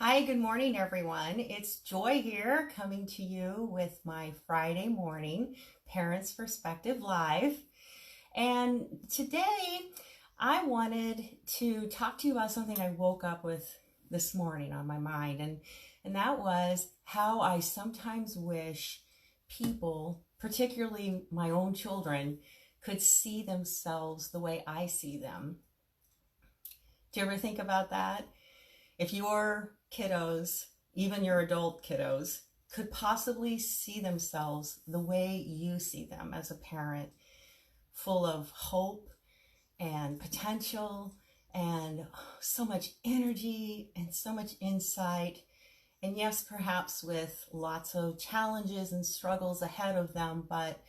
Hi, good morning, everyone. It's Joy here coming to you with my Friday morning Parents Perspective Live. And today I wanted to talk to you about something I woke up with this morning on my mind. And that was how I sometimes wish people, particularly my own children, could see themselves the way I see them. Do you ever think about that? If your kiddos, even your adult kiddos, could possibly see themselves the way you see them as a parent, full of hope and potential and so much energy and so much insight. And yes, perhaps with lots of challenges and struggles ahead of them, but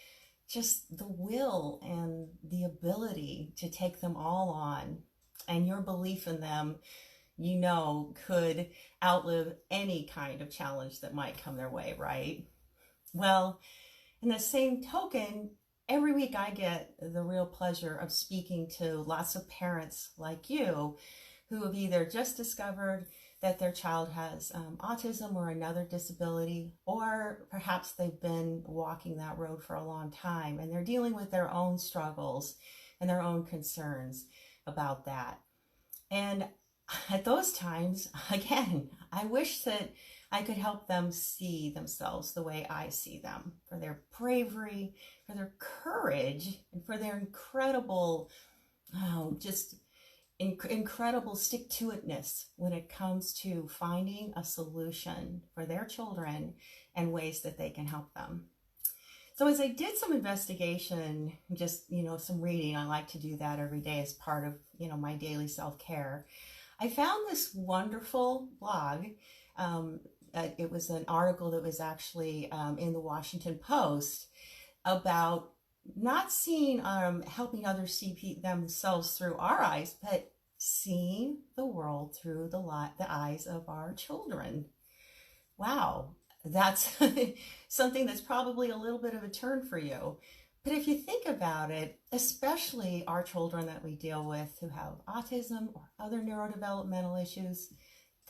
just the will and the ability to take them all on and your belief in them could outlive any kind of challenge that might come their way, right? Well, in the same token, every week I get the real pleasure of speaking to lots of parents like you who have either just discovered that their child has autism or another disability, or perhaps they've been walking that road for a long time and they're dealing with their own struggles and their own concerns about that. And at those times, again, I wish that I could help them see themselves the way I see them, for their bravery, for their courage, and for their incredible, just incredible stick-to-itness when it comes to finding a solution for their children and ways that they can help them. So as I did some investigation, just, some reading, I like to do that every day as part of, my daily self-care. I found this wonderful blog. It was an article that was actually in the Washington Post about not seeing, helping others see themselves through our eyes, but seeing the world through the eyes of our children. Wow, that's something that's probably a little bit of a turn for you. But if you think about it, especially our children that we deal with who have autism or other neurodevelopmental issues,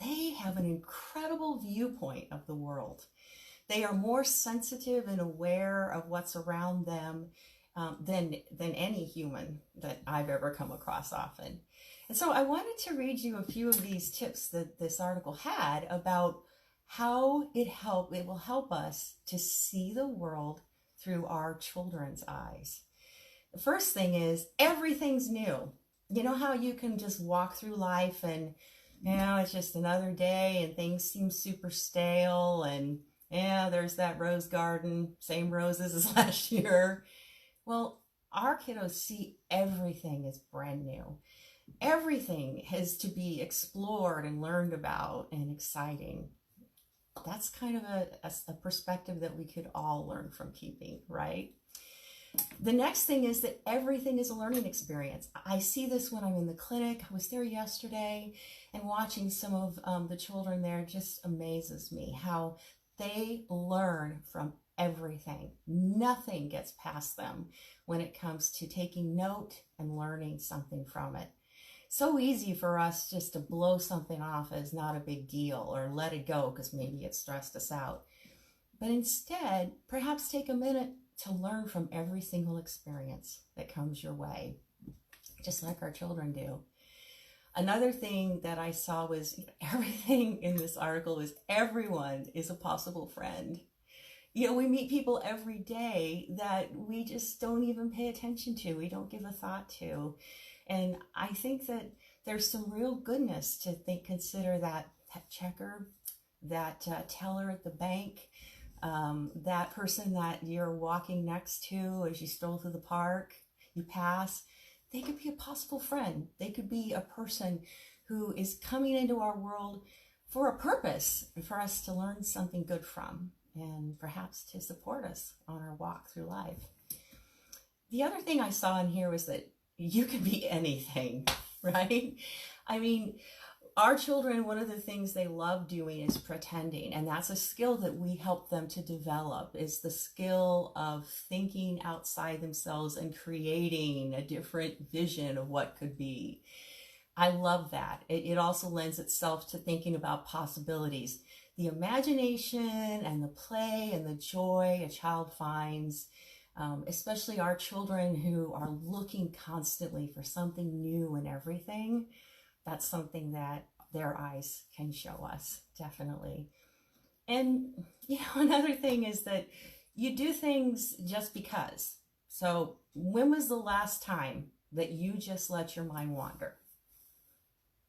they have an incredible viewpoint of the world. They are more sensitive and aware of what's around them than any human that I've ever come across often. And so I wanted to read you a few of these tips that this article had about how it will help us to see the world through our children's eyes. The first thing is everything's new. You know how you can just walk through life and it's just another day and things seem super stale and there's that rose garden, same roses as last year. Well, our kiddos see everything as brand new. Everything has to be explored and learned about and exciting. That's kind of a perspective that we could all learn from keeping, right? The next thing is that everything is a learning experience. I see this when I'm in the clinic. I was there yesterday, and watching some of the children there just amazes me how they learn from everything. Nothing gets past them when it comes to taking note and learning something from it. So easy for us just to blow something off as not a big deal or let it go because maybe it stressed us out. But instead, perhaps take a minute to learn from every single experience that comes your way, just like our children do. Another thing that I saw was everything in this article was everyone is a possible friend. We meet people every day that we just don't even pay attention to. We don't give a thought to. And I think that there's some real goodness to consider that checker, that teller at the bank, that person that you're walking next to as you stroll through the park, you pass. They could be a possible friend. They could be a person who is coming into our world for a purpose, for us to learn something good from, and perhaps to support us on our walk through life. The other thing I saw in here was that you can be anything, right? I mean, our children, one of the things they love doing is pretending, and that's a skill that we help them to develop, is the skill of thinking outside themselves and creating a different vision of what could be. I love that. It also lends itself to thinking about possibilities. The imagination and the play and the joy a child finds, especially our children who are looking constantly for something new in everything, that's something that their eyes can show us, definitely. And, another thing is that you do things just because. So, when was the last time that you just let your mind wander?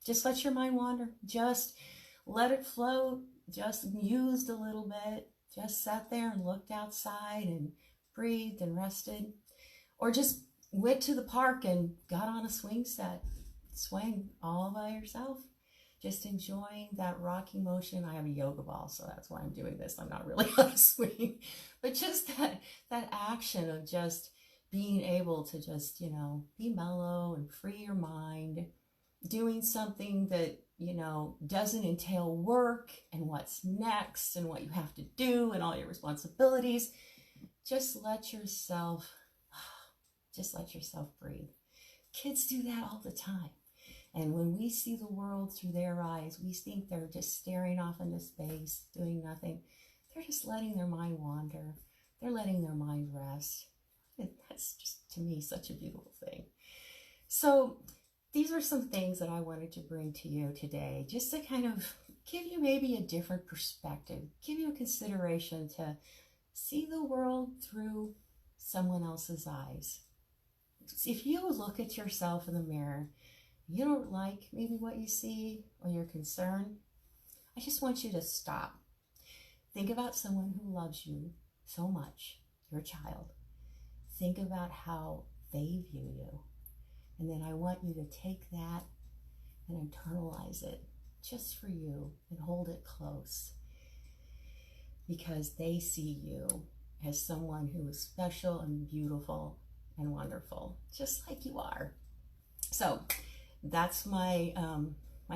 Just let your mind wander. Just let it float. Just mused a little bit. Just sat there and looked outside and breathed and rested. Or just went to the park and got on a swing set. Swing all by yourself. Just enjoying that rocking motion. I have a yoga ball, so that's why I'm doing this. I'm not really on a swing. But just that action of just being able to just, be mellow and free your mind, doing something that, doesn't entail work and what's next and what you have to do and all your responsibilities. Just let yourself breathe. Kids do that all the time. And when we see the world through their eyes, we think they're just staring off into space, doing nothing. They're just letting their mind wander. They're letting their mind rest. And that's just, to me, such a beautiful thing. So these are some things that I wanted to bring to you today, just to kind of give you maybe a different perspective, give you a consideration to see the world through someone else's eyes. If you look at yourself in the mirror, you don't like maybe what you see or you're concerned, I just want you to stop. Think about someone who loves you so much, your child. Think about how they view you. And then I want you to take that and internalize it just for you and hold it close, because they see you as someone who is special and beautiful and wonderful, just like you are. So that's my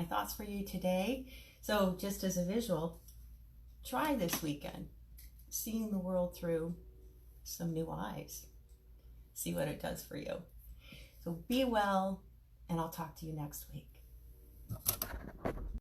thoughts for you today. So just as a visual, try this weekend seeing the world through some new eyes. See what it does for you. So be well, and I'll talk to you next week.